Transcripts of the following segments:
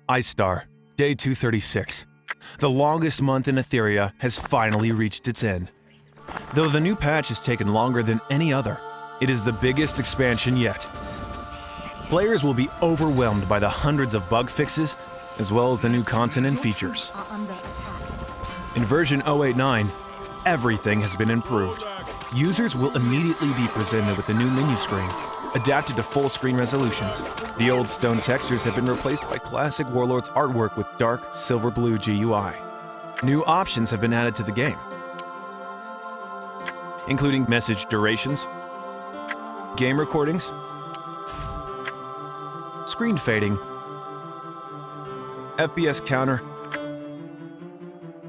Ice Star, Day 236. The longest month in Etheria has finally reached its end. Though the new patch has taken longer than any other, it is the biggest expansion yet. Players will be overwhelmed by the hundreds of bug fixes, as well as the new content and features. In version 0.8.9, everything has been improved. Users will immediately be presented with the new menu screen, adapted to full screen resolutions. The old stone textures have been replaced by classic Warlord's artwork with dark silver blue GUI. New options have been added to the game, including message durations, game recordings, screen fading, FPS counter,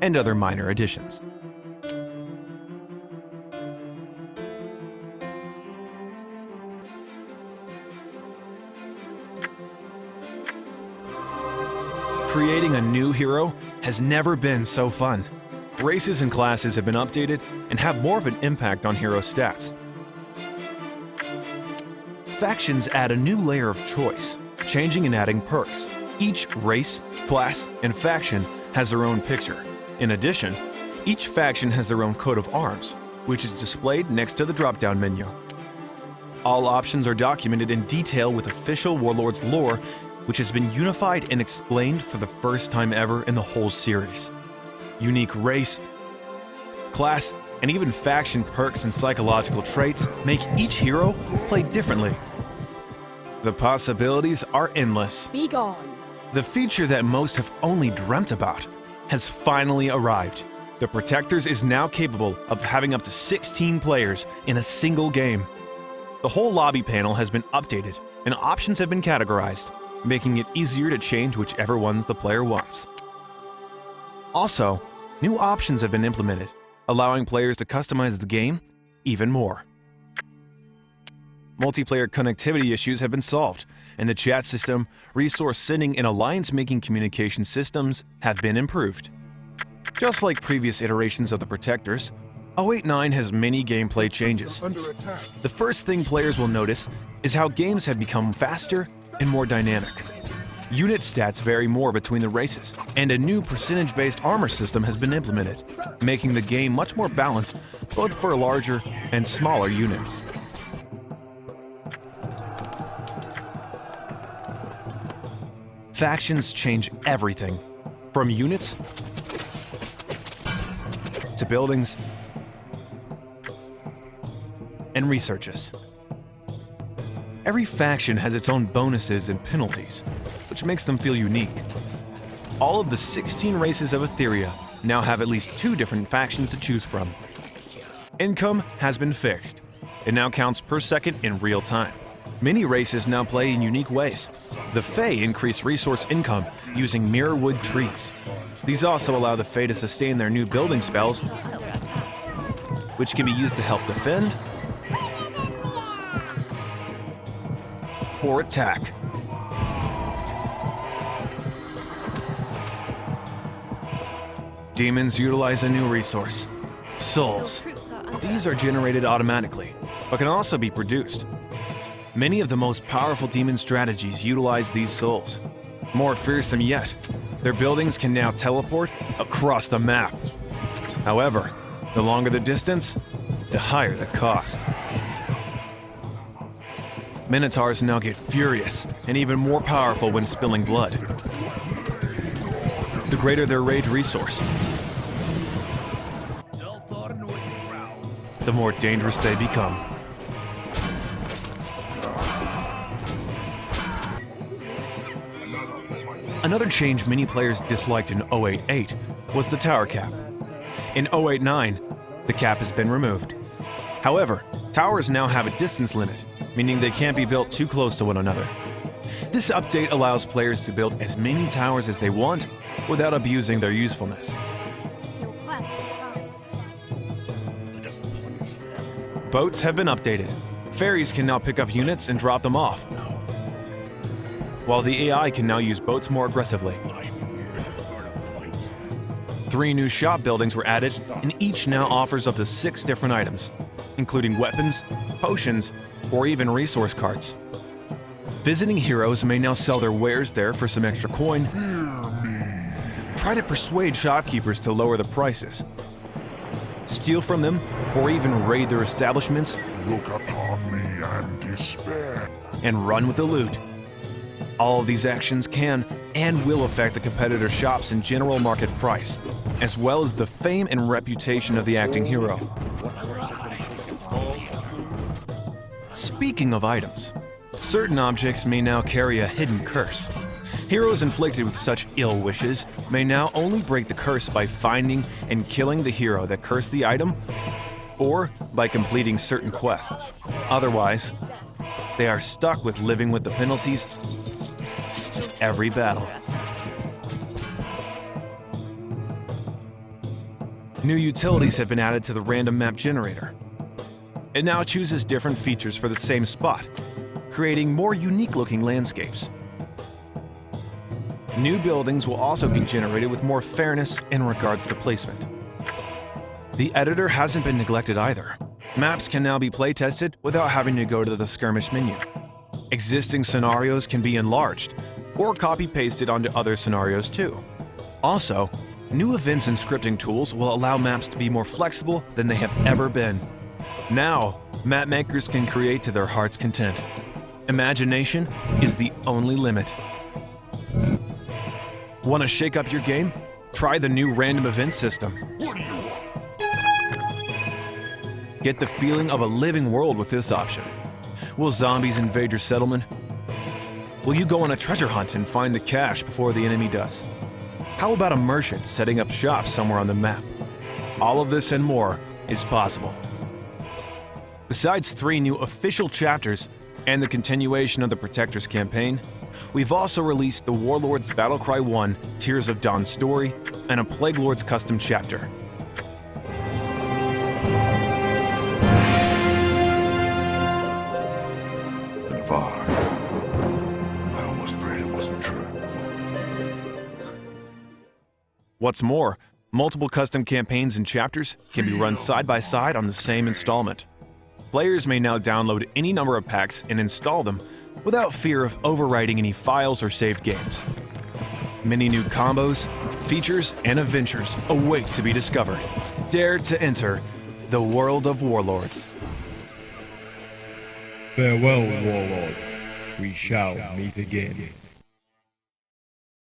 and other minor additions. Creating a new hero has never been so fun. Races and classes have been updated and have more of an impact on hero stats. Factions add a new layer of choice, changing and adding perks. Each race, class, and faction has their own picture. In addition, each faction has their own coat of arms, which is displayed next to the drop-down menu. All options are documented in detail with official Warlords lore, which has been unified and explained for the first time ever in the whole series. Unique race, class, and even faction perks and psychological traits make each hero play differently. The possibilities are endless. Be gone. The feature that most have only dreamt about has finally arrived. The Protectors is now capable of having up to 16 players in a single game. The whole lobby panel has been updated and options have been categorized, making it easier to change whichever ones the player wants. Also, new options have been implemented, allowing players to customize the game even more. Multiplayer connectivity issues have been solved, and the chat system, resource sending, and alliance-making communication systems have been improved. Just like previous iterations of the Protectors, 0.8.9 has many gameplay changes. The first thing players will notice is how games have become faster and more dynamic. Unit stats vary more between the races, and a new percentage-based armor system has been implemented, making the game much more balanced both for larger and smaller units. Factions change everything, from units to buildings and researches. Every faction has its own bonuses and penalties, which makes them feel unique. All of the 16 races of Etheria now have at least 2 different factions to choose from. Income has been fixed. It now counts per second in real time. Many races now play in unique ways. The Fae increase resource income using mirrorwood trees. These also allow the Fae to sustain their new building spells, which can be used to help defend or attack. Demons utilize a new resource, souls. These are generated automatically, but can also be produced. Many of the most powerful demon strategies utilize these souls. More fearsome yet, their buildings can now teleport across the map. However, the longer the distance, the higher the cost. Minotaurs now get furious and even more powerful when spilling blood. The greater their rage resource, the more dangerous they become. Another change many players disliked in 0.8.8 was the tower cap. In 0.8.9, the cap has been removed. However, towers now have a distance limit, meaning they can't be built too close to one another. This update allows players to build as many towers as they want without abusing their usefulness. Boats have been updated. Ferries can now pick up units and drop them off, while the AI can now use boats more aggressively. 3 new shop buildings were added, and each now offers up to 6 different items, including weapons, potions, or even resource carts. Visiting heroes may now sell their wares there for some extra coin. Try to persuade shopkeepers to lower the prices. Steal from them, or even raid their establishments. Look upon me and despair. And run with the loot. All of these actions can and will affect the competitor shops and general market price, as well as the fame and reputation of the acting hero. Speaking of items, certain objects may now carry a hidden curse. Heroes inflicted with such ill wishes may now only break the curse by finding and killing the hero that cursed the item, or by completing certain quests. Otherwise, they are stuck with living with the penalties every battle. New utilities have been added to the random map generator. It now chooses different features for the same spot, creating more unique-looking landscapes. New buildings will also be generated with more fairness in regards to placement. The editor hasn't been neglected either. Maps can now be playtested without having to go to the skirmish menu. Existing scenarios can be enlarged or copy-pasted onto other scenarios too. Also, new events and scripting tools will allow maps to be more flexible than they have ever been. Now, map makers can create to their heart's content. Imagination is the only limit. Want to shake up your game? Try the new random event system. Get the feeling of a living world with this option. Will zombies invade your settlement? Will you go on a treasure hunt and find the cache before the enemy does? How about a merchant setting up shop somewhere on the map? All of this and more is possible. Besides 3 new official chapters and the continuation of the Protectors campaign, we've also released the Warlords Battlecry 1 Tears of Dawn story and a Plague Lords custom chapter. I almost prayed it wasn't true. What's more, multiple custom campaigns and chapters can be run side by side on the same installment. Players may now download any number of packs and install them without fear of overwriting any files or saved games. Many new combos, features, and adventures await to be discovered. Dare to enter the world of Warlords. Farewell, Warlord. We shall meet again.